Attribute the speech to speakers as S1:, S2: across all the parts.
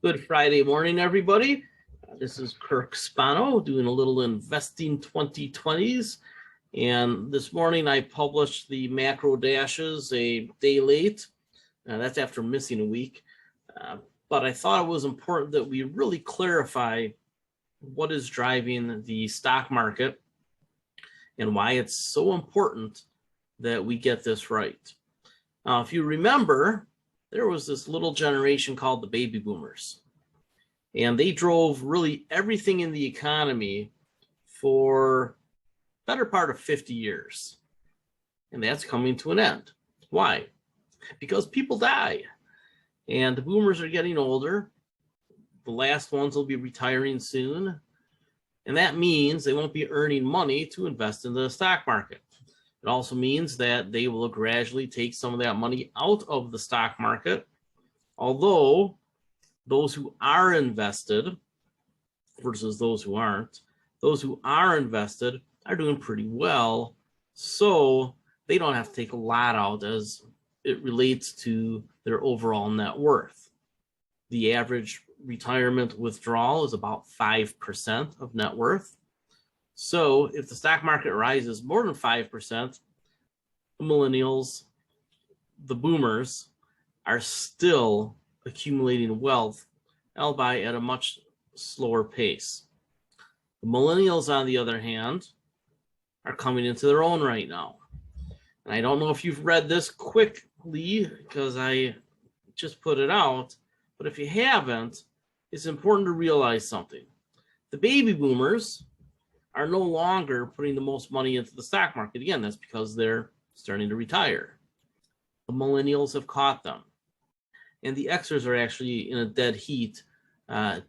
S1: Good Friday morning, everybody. This is Kirk Spano doing a little investing 2020s. And this morning I published the macro dashes a day late. That's after missing a week. But I thought it was important that we really clarify what is driving the stock market and why it's so important that we get this right. Now, if you remember, there was this little generation called the baby boomers, and they drove really everything in the economy for the better part of 50 years. And that's coming to an end. Why? Because people die, and the boomers are getting older. The last ones will be retiring soon, and that means they won't be earning money to invest in the stock market. It also means that they will gradually take some of that money out of the stock market, although those who are invested versus those who aren't, those who are invested are doing pretty well, so they don't have to take a lot out as it relates to their overall net worth. The average retirement withdrawal is about 5% of net worth. So if the stock market rises more than 5%, the millennials, the boomers, are still accumulating wealth, albeit at a much slower pace. The millennials, on the other hand, are coming into their own right now. And I don't know if you've read this quickly because I just put it out, but if you haven't, it's important to realize something. The baby boomers are no longer putting the most money into the stock market. Again, that's because they're starting to retire. The millennials have caught them. And the Xers are actually in a dead heat,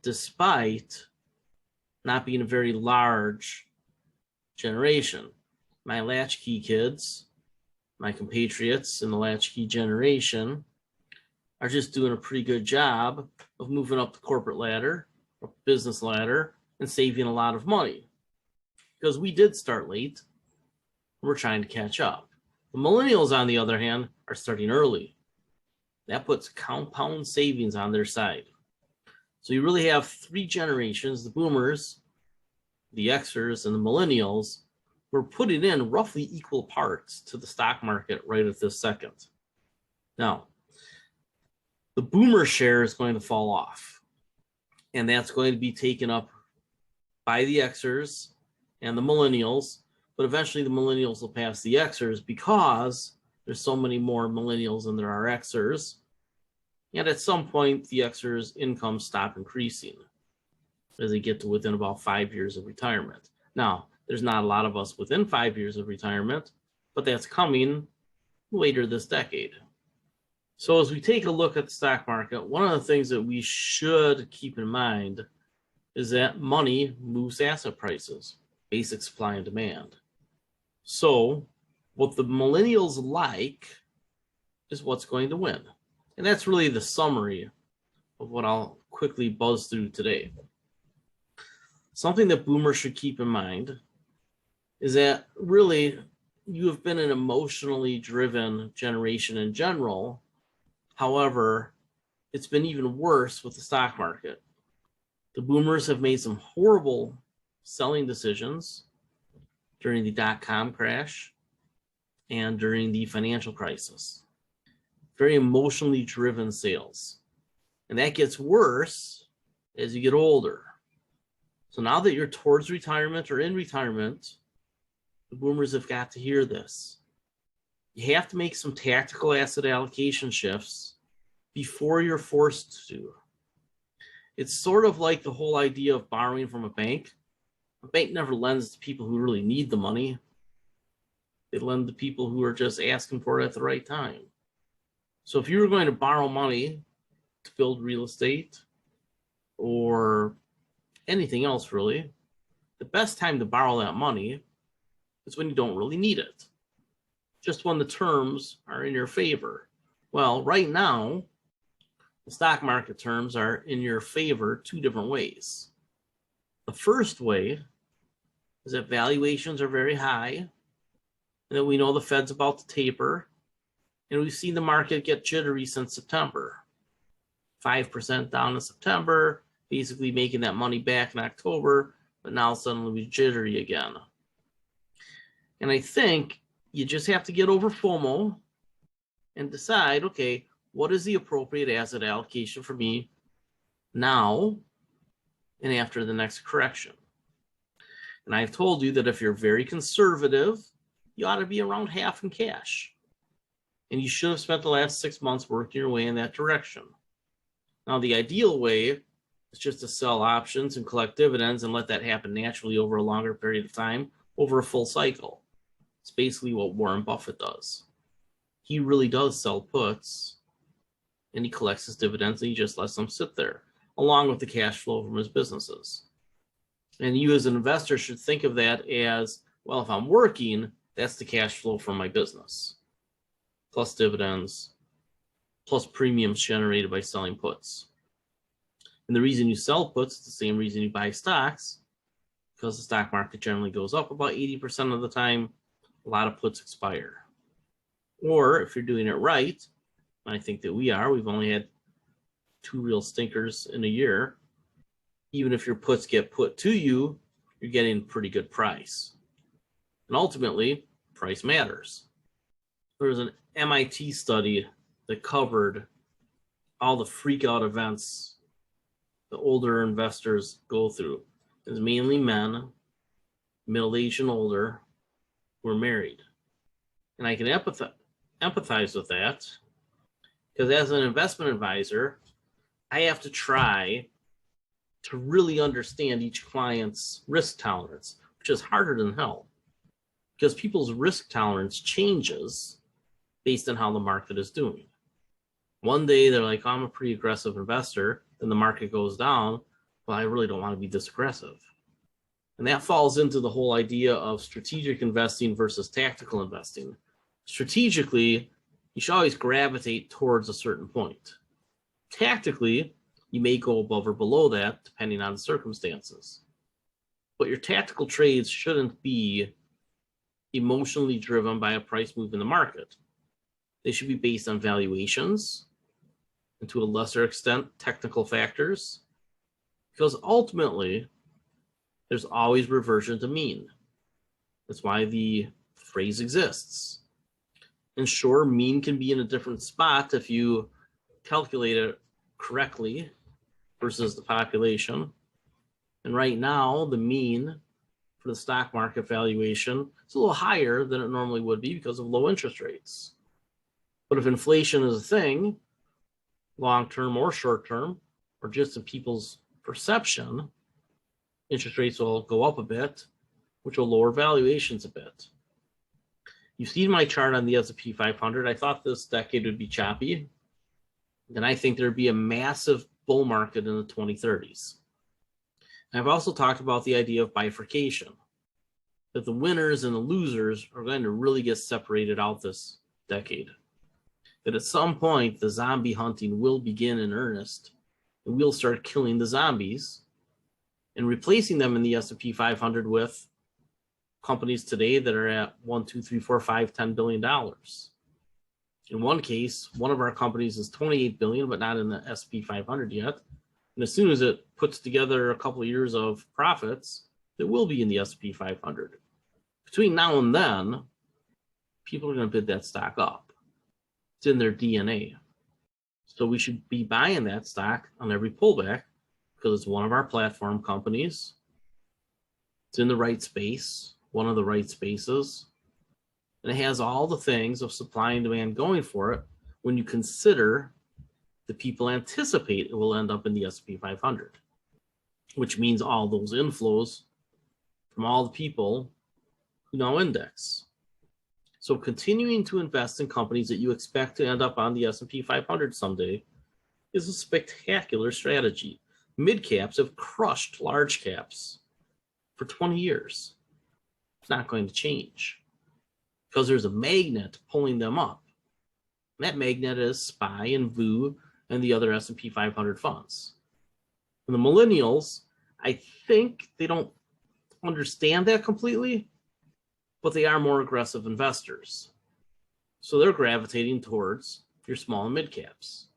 S1: despite not being a very large generation. My latchkey kids, my compatriots in the latchkey generation, are just doing a pretty good job of moving up the corporate ladder, or business ladder, and saving a lot of money. Because we did start late, we're trying to catch up. The millennials, on the other hand, are starting early. That puts compound savings on their side. So you really have three generations, the boomers, the Xers, and the millennials, who are putting in roughly equal parts to the stock market right at this second. Now, the boomer share is going to fall off, and that's going to be taken up by the Xers and the millennials, but eventually the millennials will pass the Xers because there's so many more millennials than there are Xers. And at some point, the Xers' incomes stop increasing as they get to within about 5 years of retirement. Now, there's not a lot of us within 5 years of retirement, but that's coming later this decade. So as we take a look at the stock market, one of the things that we should keep in mind is that money moves asset prices, basic supply and demand. So what the millennials like is what's going to win. And that's really the summary of what I'll quickly buzz through today. Something that boomers should keep in mind is that really you have been an emotionally driven generation in general. However, it's been even worse with the stock market. The boomers have made some horrible selling decisions during the dot-com crash and during the financial crisis. Very emotionally driven sales. And that gets worse as you get older. So now that you're towards retirement or in retirement, the boomers have got to hear this. You have to make some tactical asset allocation shifts before you're forced to. It's sort of like the whole idea of borrowing from a bank. A bank never lends to people who really need the money. They lend to people who are just asking for it at the right time. So if you were going to borrow money to build real estate or anything else really, the best time to borrow that money is when you don't really need it. Just when the terms are in your favor. Well, right now, the stock market terms are in your favor two different ways. The first way is that valuations are very high, and that we know the Fed's about to taper, and we've seen the market get jittery since September. 5% down in September, basically making that money back in October, but now suddenly we're jittery again. And I think you just have to get over FOMO and decide, okay, what is the appropriate asset allocation for me now and after the next correction? And I've told you that if you're very conservative, you ought to be around half in cash. And you should have spent the last 6 months working your way in that direction. Now, the ideal way is just to sell options and collect dividends and let that happen naturally over a longer period of time, over a full cycle. It's basically what Warren Buffett does. He really does sell puts, and he collects his dividends, and he just lets them sit there, along with the cash flow from his businesses. And you as an investor should think of that as, well, if I'm working, that's the cash flow from my business, plus dividends, plus premiums generated by selling puts. And the reason you sell puts is the same reason you buy stocks, because the stock market generally goes up about 80% of the time. A lot of puts expire. Or if you're doing it right, and I think that we are, we've only had 2 real stinkers in a year. Even if your puts get put to you, you're getting a pretty good price. And ultimately, price matters. There was an MIT study that covered all the freak out events the older investors go through. It's mainly men, middle-aged and older, who are married. And I can empathize with that, because as an investment advisor, I have to try to really understand each client's risk tolerance, which is harder than hell, because people's risk tolerance changes based on how the market is doing. One day they're like, I'm a pretty aggressive investor, then the market goes down, well, I really don't want to be this aggressive. And that falls into the whole idea of strategic investing versus tactical investing. Strategically, you should always gravitate towards a certain point. Tactically, you may go above or below that, depending on the circumstances. But your tactical trades shouldn't be emotionally driven by a price move in the market. They should be based on valuations, and to a lesser extent, technical factors, because ultimately, there's always reversion to mean. That's why the phrase exists. And sure, mean can be in a different spot if you calculate it correctly versus the population. And right now, the mean for the stock market valuation is a little higher than it normally would be because of low interest rates. But if inflation is a thing, long-term or short-term, or just in people's perception, interest rates will go up a bit, which will lower valuations a bit. You've seen my chart on the S&P 500. I thought this decade would be choppy, and I think there'd be a massive bull market in the 2030s. I've also talked about the idea of bifurcation, that the winners and the losers are going to really get separated out this decade. That at some point, the zombie hunting will begin in earnest, and we'll start killing the zombies and replacing them in the S&P 500 with companies today that are at $1, $2, $3, $4, $5, $10 billion. In one case, one of our companies is $28 billion, but not in the S&P 500 yet. And as soon as it puts together a couple of years of profits, it will be in the S&P 500. Between now and then, people are going to bid that stock up. It's in their DNA. So we should be buying that stock on every pullback because it's one of our platform companies. It's in the right space, one of the right spaces. And it has all the things of supply and demand going for it when you consider the people anticipate it will end up in the S&P 500, which means all those inflows from all the people who now index. So continuing to invest in companies that you expect to end up on the S&P 500 someday is a spectacular strategy. Mid caps have crushed large caps for 20 years. It's not going to change because there's a magnet pulling them up. And that magnet is SPY and VOO and the other S&P 500 funds. And the millennials, I think they don't understand that completely, but they are more aggressive investors. So they're gravitating towards your small and mid caps.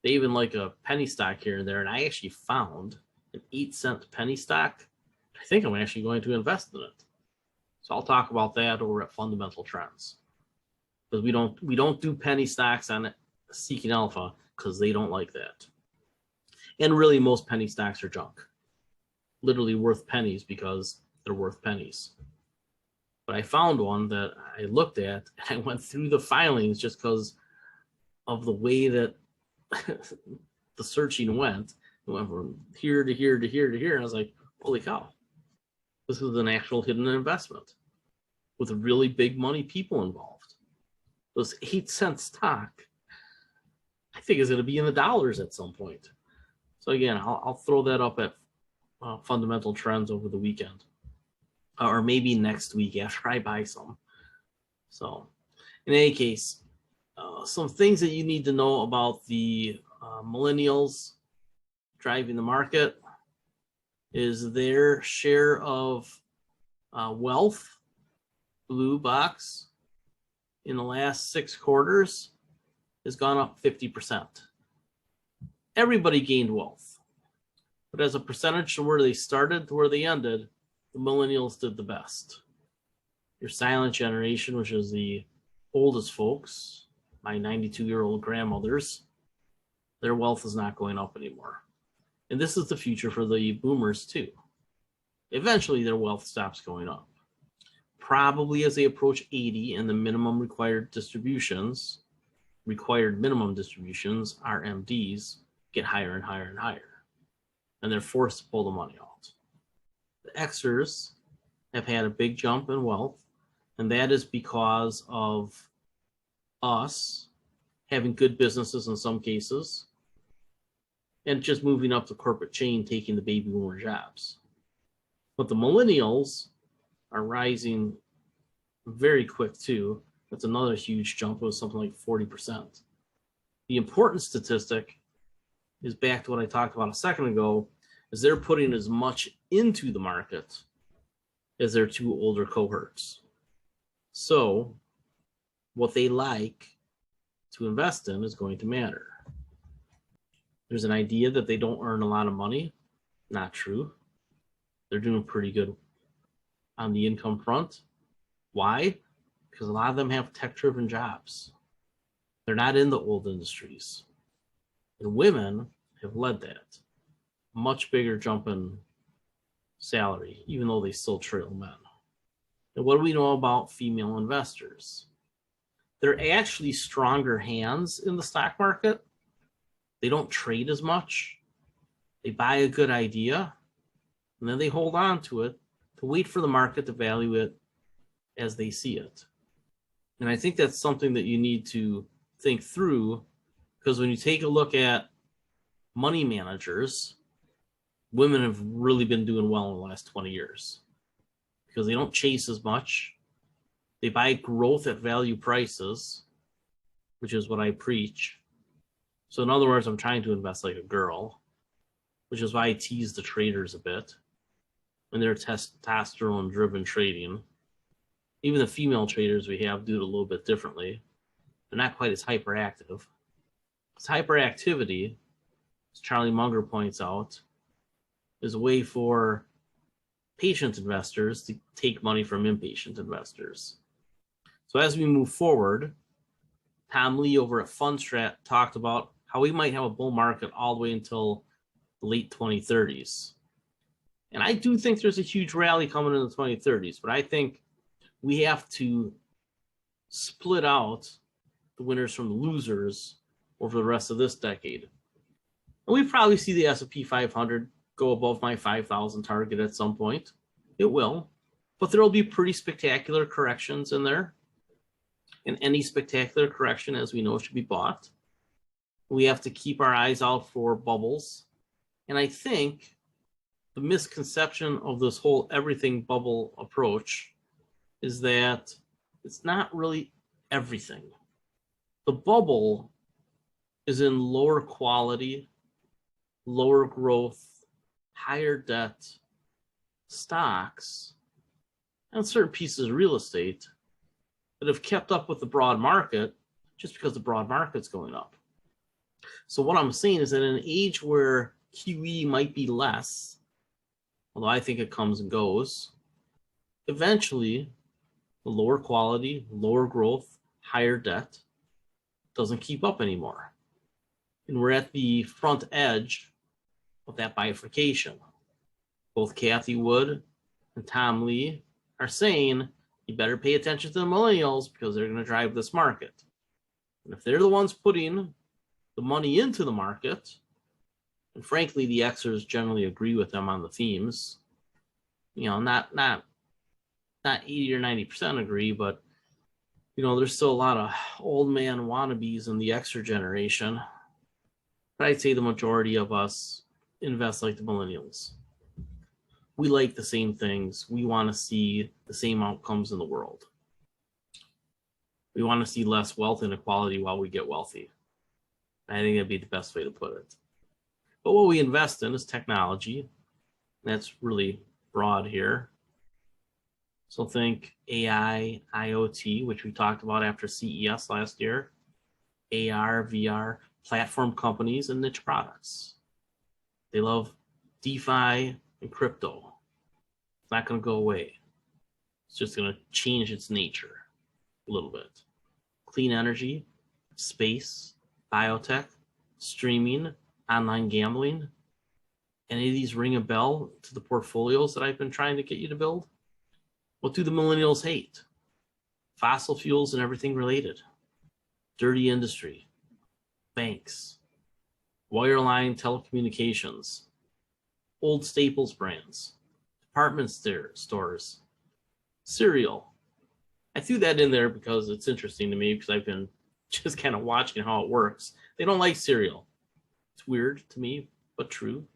S1: They even like a penny stock here and there. And I actually found an 8-cent penny stock. I think I'm actually going to invest in it. So I'll talk about that over at Fundamental Trends. Because we don't do penny stocks on Seeking Alpha because they don't like that. And really, most penny stocks are junk. Literally worth pennies because they're worth pennies. But I found one that I looked at and I went through the filings just because of the way that the searching went. It went from here to here to here to here. And I was like, holy cow, this is an actual hidden investment with really big money people involved. This 8-cent stock, I think, is going to be in the dollars at some point. So again, I'll throw that up at Fundamental Trends over the weekend, or maybe next week after I buy some. So in any case, some things that you need to know about the millennials driving the market is their share of wealth, blue box, in the last 6 quarters has gone up 50%. Everybody gained wealth, but as a percentage to where they started to where they ended, the millennials did the best. Your silent generation, which is the oldest folks, my 92-year-old grandmothers, their wealth is not going up anymore. And this is the future for the boomers too. Eventually their wealth stops going up. Probably as they approach 80 and the minimum required minimum distributions, RMDs, get higher and higher and higher. And they're forced to pull the money out. The Xers have had a big jump in wealth, and that is because of us having good businesses in some cases and just moving up the corporate chain, taking the baby boomer jobs. But the millennials are rising very quick too. That's another huge jump. It was something like 40%. The important statistic is back to what I talked about a second ago, is they're putting as much into the market as their 2 older cohorts. So what they like to invest in is going to matter. There's an idea that they don't earn a lot of money. Not true. They're doing pretty good on the income front. Why? Because a lot of them have tech-driven jobs. They're not in the old industries. And women have led that. Much bigger jump in salary, even though they still trail men. And what do we know about female investors? They're actually stronger hands in the stock market. They don't trade as much. They buy a good idea, and then they hold on to it to wait for the market to value it as they see it. And I think that's something that you need to think through, because when you take a look at money managers, women have really been doing well in the last 20 years because they don't chase as much. They buy growth at value prices, which is what I preach. So in other words, I'm trying to invest like a girl, which is why I tease the traders a bit when they're testosterone-driven trading. Even the female traders we have do it a little bit differently. They're not quite as hyperactive. Because hyperactivity, as Charlie Munger points out, is a way for patient investors to take money from impatient investors. So as we move forward, Tom Lee over at Fundstrat talked about how we might have a bull market all the way until the late 2030s. And I do think there's a huge rally coming in the 2030s, but I think we have to split out the winners from the losers over the rest of this decade. And we probably see the S&P 500 go above my 5,000 target at some point. It will, but there will be pretty spectacular corrections in there. And any spectacular correction, as we know, should be bought. We have to keep our eyes out for bubbles. And I think the misconception of this whole everything bubble approach is that it's not really everything. The bubble is in lower quality, lower growth, higher debt stocks and certain pieces of real estate that have kept up with the broad market just because the broad market's going up. So what I'm saying is that in an age where QE might be less, although I think it comes and goes, eventually the lower quality, lower growth, higher debt doesn't keep up anymore. And we're at the front edge of that bifurcation. Both Kathy Wood and Tom Lee are saying you better pay attention to the millennials because they're going to drive this market. And if they're the ones putting the money into the market, and frankly, the Xers generally agree with them on the themes, not 80 or 90% agree, but there's still a lot of old man wannabes in the Xer generation. But I'd say the majority of us invest like the millennials. We like the same things. We want to see the same outcomes in the world. We want to see less wealth inequality while we get wealthy. I think that'd be the best way to put it. But what we invest in is technology. That's really broad here. So think AI, IoT, which we talked about after CES last year, AR, VR, platform companies, and niche products. They love DeFi and crypto. It's not going to go away. It's just going to change its nature a little bit. Clean energy, space, biotech, streaming, online gambling. Any of these ring a bell to the portfolios that I've been trying to get you to build? What do the millennials hate? Fossil fuels and everything related. Dirty industry. Banks. Wireline telecommunications. Old staples brands. Department stores. Cereal. I threw that in there because it's interesting to me because I've been just kind of watching how it works. They don't like cereal. It's weird to me, but true.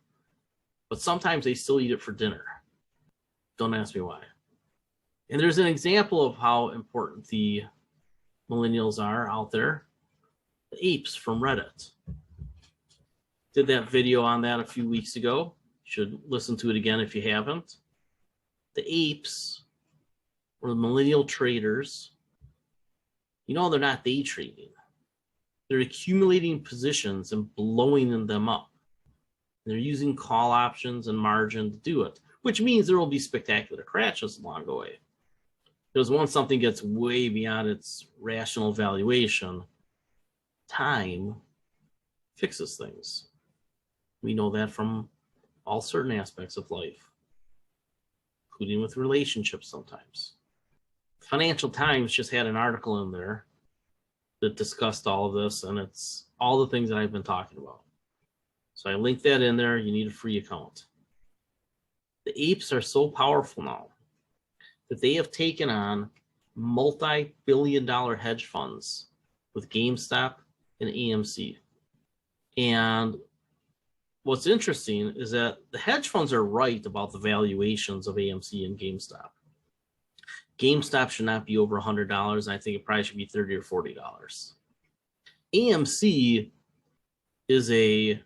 S1: But sometimes they still eat it for dinner. Don't ask me why. And there's an example of how important the millennials are out there. The apes from Reddit. Did that video on that a few weeks ago. Should listen to it again if you haven't. The apes were the millennial traders. They're not day trading. They're accumulating positions and blowing them up. They're using call options and margin to do it, which means there will be spectacular crashes along the way. Because once something gets way beyond its rational valuation, time fixes things. We know that from all certain aspects of life, including with relationships sometimes. Financial Times just had an article in there that discussed all of this, and it's all the things that I've been talking about. So I linked that in there. You need a free account. The apes are so powerful now that they have taken on multi-billion-dollar hedge funds with GameStop and AMC. And what's interesting is that the hedge funds are right about the valuations of AMC and GameStop. GameStop should not be over $100. I think it probably should be $30 or $40. AMC is a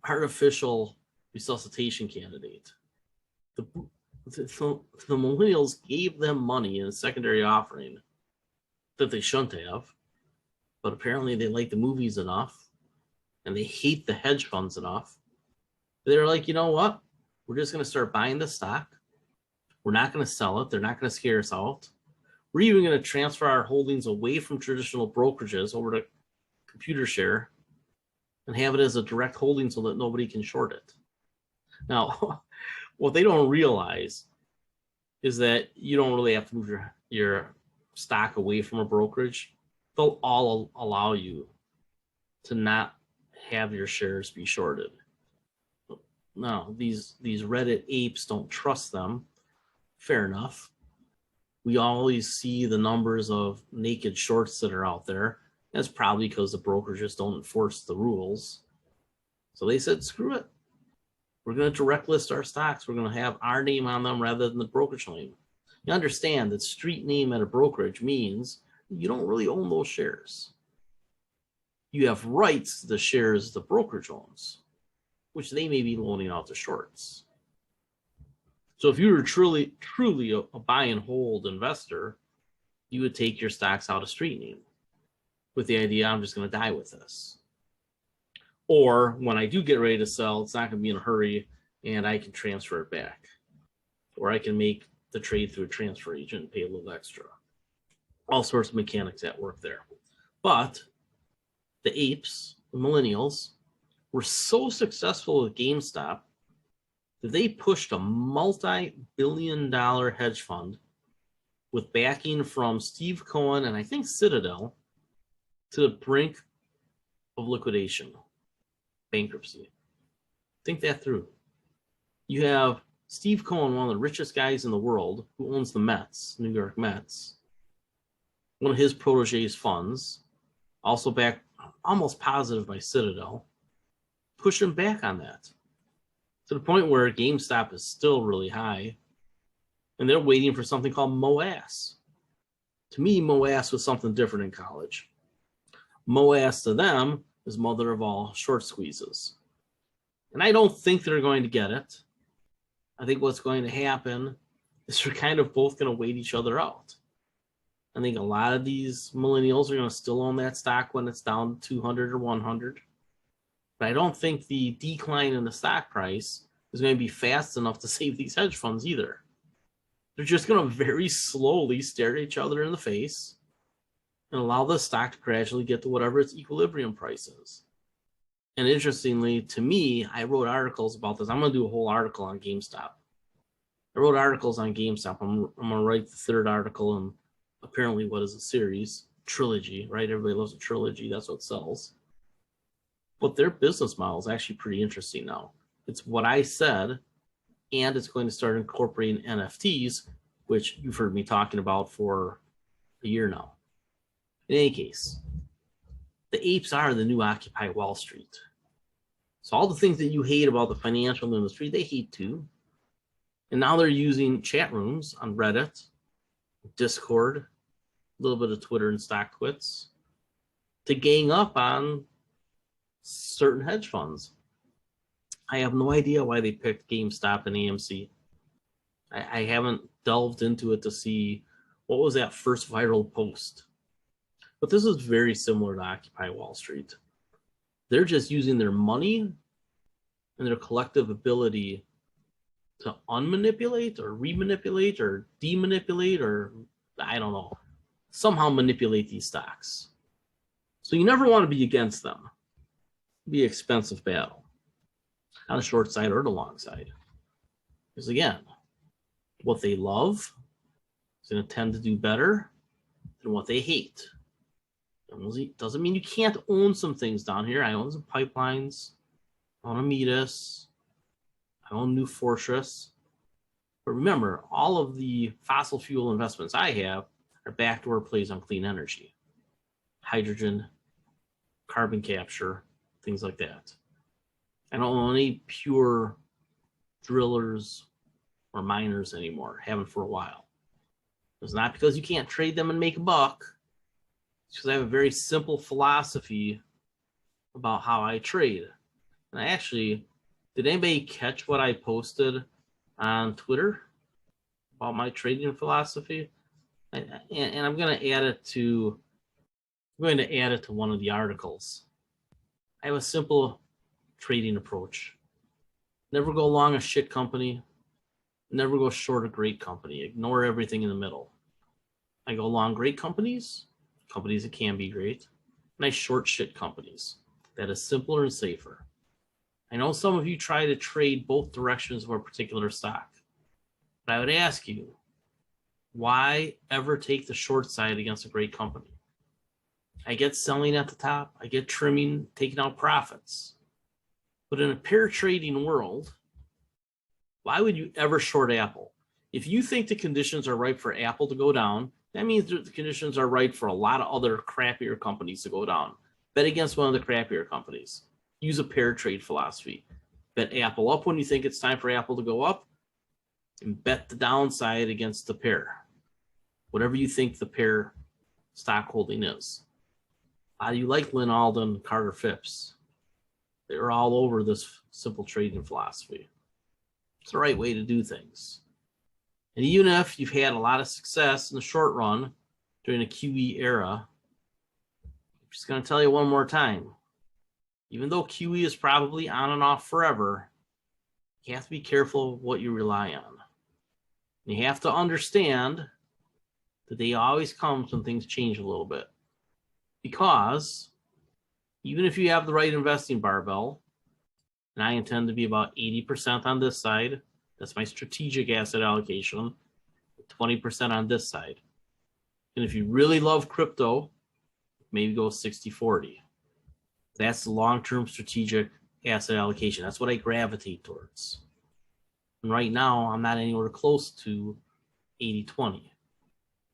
S1: artificial resuscitation candidate. The millennials gave them money in a secondary offering that they shouldn't have, but apparently they like the movies enough and they hate the hedge funds enough. They're like, you know what? We're just going to start buying the stock. We're not going to sell it. They're not going to scare us out. We're even going to transfer our holdings away from traditional brokerages over to ComputerShare and have it as a direct holding so that nobody can short it. Now, what they don't realize is that you don't really have to move your stock away from a brokerage. They'll all allow you to not have your shares be shorted. No, these Reddit apes don't trust them. Fair enough. We always see the numbers of naked shorts that are out there. That's probably because the brokerages don't enforce the rules. So they said, screw it. We're going to direct list our stocks. We're going to have our name on them rather than the brokerage name. You understand that street name at a brokerage means you don't really own those shares. You have rights to the shares the brokerage owns, which they may be loaning out to shorts. So if you were truly a buy and hold investor, you would take your stocks out of street name with the idea, I'm just going to die with this. Or when I do get ready to sell, it's not going to be in a hurry and I can transfer it back. Or I can make the trade through a transfer agent and pay a little extra. All sorts of mechanics at work there. But the apes, the millennials, were so successful with GameStop that they pushed a multi-billion-dollar hedge fund with backing from Steve Cohen and I think Citadel to the brink of liquidation, bankruptcy. Think that through. You have Steve Cohen, one of the richest guys in the world, who owns the Mets, New York Mets. One of his proteges' funds, also backed almost positive by Citadel, pushing back on that to the point where GameStop is still really high, and they're waiting for something called MOAS. To me, MOAS was something different in college. MOAS to them is mother of all short squeezes. And I don't think they're going to get it. I think what's going to happen is they're kind of both going to wait each other out. I think a lot of these millennials are going to still own that stock when it's down to 200 or 100. But I don't think the decline in the stock price is going to be fast enough to save these hedge funds either. They're just going to very slowly stare at each other in the face and allow the stock to gradually get to whatever its equilibrium price is. And interestingly, to me, I wrote articles about this. I'm going to do a whole article on GameStop. I wrote articles on GameStop. I'm going to write the third article in apparently what is a series, trilogy, right? Everybody loves a trilogy. That's what sells. But their business model is actually pretty interesting now. It's what I said, and it's going to start incorporating NFTs, which you've heard me talking about for a year now. In any case, the apes are the new Occupy Wall Street. So all the things that you hate about the financial industry, they hate too. And now they're using chat rooms on Reddit, Discord, a little bit of Twitter and StockTwits to gang up on certain hedge funds. I have no idea why they picked GameStop and AMC. I haven't delved into it to see what was that first viral post. But this is very similar to Occupy Wall Street. They're just using their money and their collective ability to unmanipulate or remanipulate or demanipulate or, I don't know, somehow manipulate these stocks. So you never want to be against them. It'd be an expensive battle on the short side or the long side. Because again, what they love is going to tend to do better than what they hate. Doesn't mean you can't own some things down here. I own some pipelines. I own Amidas. I own New Fortress. But remember, all of the fossil fuel investments I have are backdoor plays on clean energy, hydrogen, carbon capture, things like that. I don't own any pure drillers or miners anymore. Haven't for a while. It's not because you can't trade them and make a buck. It's because I have a very simple philosophy about how I trade. And I actually, did anybody catch what I posted on Twitter about my trading philosophy? And I'm going to add it to one of the articles. I have a simple trading approach. Never go long a shit company. Never go short a great company. Ignore everything in the middle. I go long great companies that can be great, and I short shit companies. That is simpler and safer. I know some of you try to trade both directions of a particular stock, but I would ask you, why ever take the short side against a great company? I get selling at the top. I get trimming, taking out profits. But in a pair trading world, why would you ever short Apple? If you think the conditions are right for Apple to go down, that means the conditions are right for a lot of other crappier companies to go down. Bet against one of the crappier companies. Use a pair trade philosophy. Bet Apple up when you think it's time for Apple to go up, and bet the downside against the pair. Whatever you think the pair stock holding is. How do you like Lynn Alden, Carter Phipps? They're all over this simple trading philosophy. It's the right way to do things. And even if you've had a lot of success in the short run during the QE era, I'm just going to tell you one more time. Even though QE is probably on and off forever, you have to be careful of what you rely on. You have to understand that they always comes when things change a little bit. Because even if you have the right investing barbell, and I intend to be about 80% on this side, that's my strategic asset allocation, 20% on this side. And if you really love crypto, maybe go 60-40. That's the long-term strategic asset allocation. That's what I gravitate towards. And right now, I'm not anywhere close to 80-20.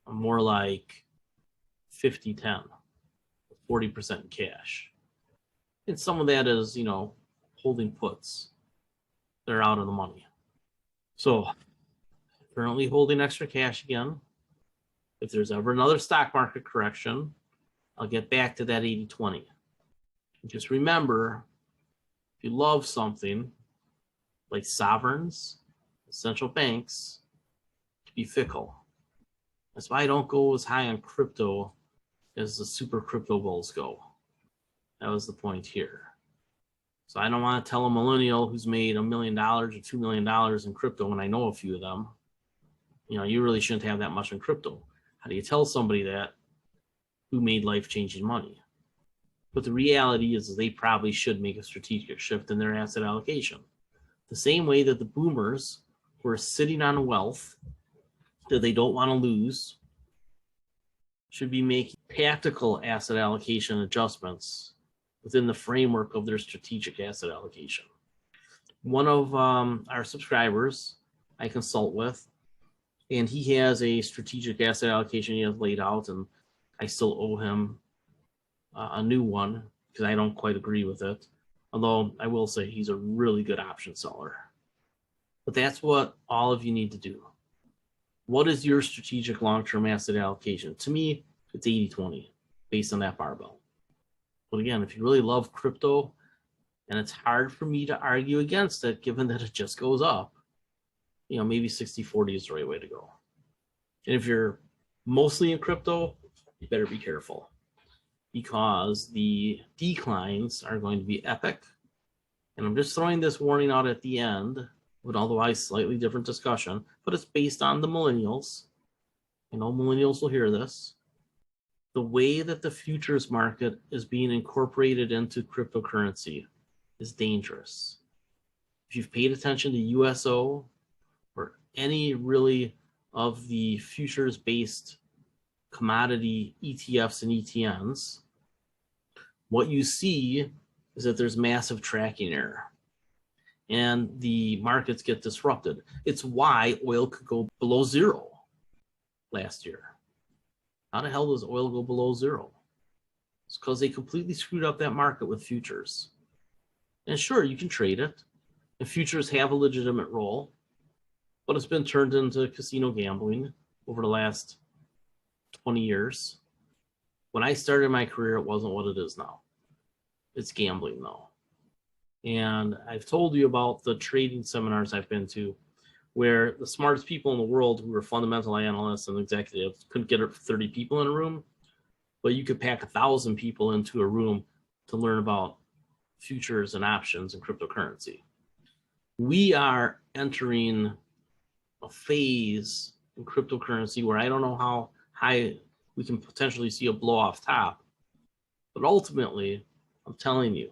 S1: I'm more like 50-10, 40% in cash. And some of that is, holding puts. They're out of the money. So currently holding extra cash again. If there's ever another stock market correction, I'll get back to that 80-20. Just remember, if you love something like sovereigns, central banks, to be fickle. That's why I don't go as high on crypto as the super crypto bulls go. That was the point here. So I don't want to tell a millennial who's made $1 million or $2 million in crypto when I know a few of them, you really shouldn't have that much in crypto. How do you tell somebody that who made life-changing money? But the reality is they probably should make a strategic shift in their asset allocation. The same way that the boomers who are sitting on wealth that they don't want to lose should be making tactical asset allocation adjustments within the framework of their strategic asset allocation. One of our subscribers I consult with, and he has a strategic asset allocation he has laid out, and I still owe him a new one because I don't quite agree with it. Although I will say he's a really good option seller. But that's what all of you need to do. What is your strategic long-term asset allocation? To me, it's 80-20 based on that barbell. But again, if you really love crypto, and it's hard for me to argue against it given that it just goes up, maybe 60-40 is the right way to go. And if you're mostly in crypto, you better be careful because the declines are going to be epic. And I'm just throwing this warning out at the end with otherwise slightly different discussion, but it's based on the millennials. I know millennials will hear this. The way that the futures market is being incorporated into cryptocurrency is dangerous. If you've paid attention to USO or any really of the futures-based commodity ETFs and ETNs, what you see is that there's massive tracking error and the markets get disrupted. It's why oil could go below zero last year. How the hell does oil go below zero? It's because they completely screwed up that market with futures. And sure, you can trade it, and futures have a legitimate role, but it's been turned into casino gambling over the last 20 years. When I started my career, it wasn't what it is now. It's gambling now. And I've told you about the trading seminars I've been to where the smartest people in the world who were fundamental analysts and executives couldn't get 30 people in a room, but you could pack 1,000 people into a room to learn about futures and options and cryptocurrency. We are entering a phase in cryptocurrency where I don't know how high we can potentially see a blow off top, but ultimately, I'm telling you,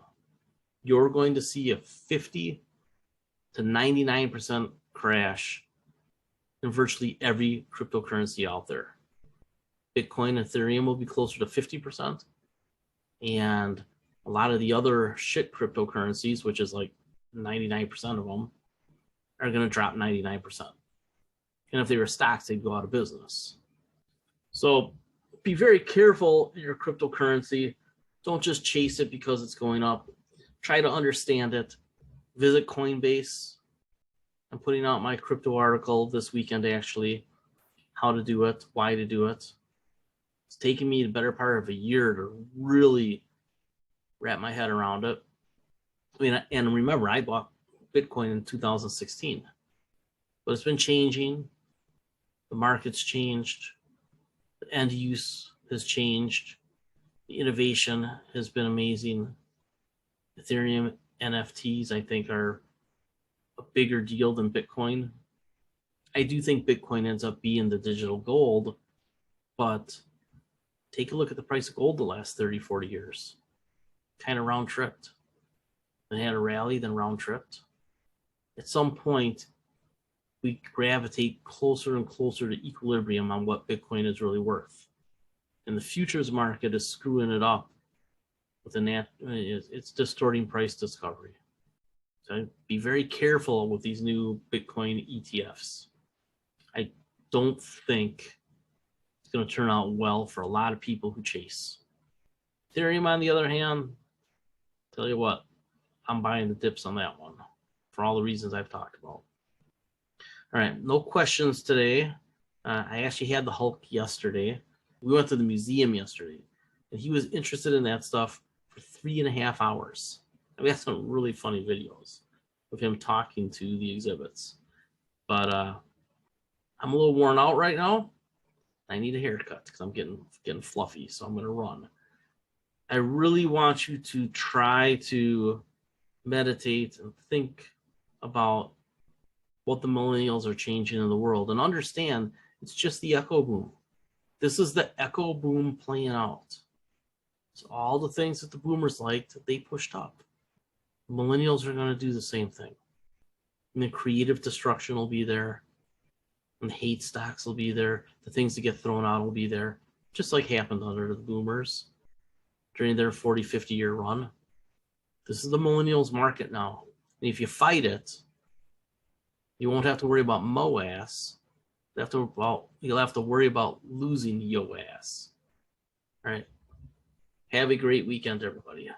S1: you're going to see a 50 to 99% crash in virtually every cryptocurrency out there. Bitcoin and Ethereum will be closer to 50%. And a lot of the other shit cryptocurrencies, which is like 99% of them, are going to drop 99%. And if they were stocks, they'd go out of business. So be very careful in your cryptocurrency. Don't just chase it because it's going up. Try to understand it. Visit Coinbase. I'm putting out my crypto article this weekend, actually, how to do it, why to do it. It's taken me the better part of a year to really wrap my head around it. And remember, I bought Bitcoin in 2016, but it's been changing. The market's changed. The end use has changed. The innovation has been amazing. Ethereum NFTs, I think, are a bigger deal than Bitcoin. I do think Bitcoin ends up being the digital gold, but take a look at the price of gold the last 30, 40 years. Kind of round tripped. Then had a rally, then round tripped. At some point, we gravitate closer and closer to equilibrium on what Bitcoin is really worth. And the futures market is screwing it up with it's distorting price discovery. So be very careful with these new Bitcoin ETFs. I don't think it's going to turn out well for a lot of people who chase. Ethereum, on the other hand, tell you what, I'm buying the dips on that one for all the reasons I've talked about. All right, no questions today. I actually had the Hulk yesterday. We went to the museum yesterday, and he was interested in that stuff for 3.5 hours. I mean, that's some really funny videos of him talking to the exhibits. But I'm a little worn out right now. I need a haircut because I'm getting fluffy, so I'm going to run. I really want you to try to meditate and think about what the millennials are changing in the world and understand it's just the echo boom. This is the echo boom playing out. So all the things that the boomers liked, they pushed up. The millennials are going to do the same thing. And the creative destruction will be there. And the hate stocks will be there. The things that get thrown out will be there. Just like happened under the boomers during their 40, 50-year run. This is the millennials market now. And if you fight it, you won't have to worry about MOAS. You'll have to worry about losing YOAS. All right. Have a great weekend, everybody.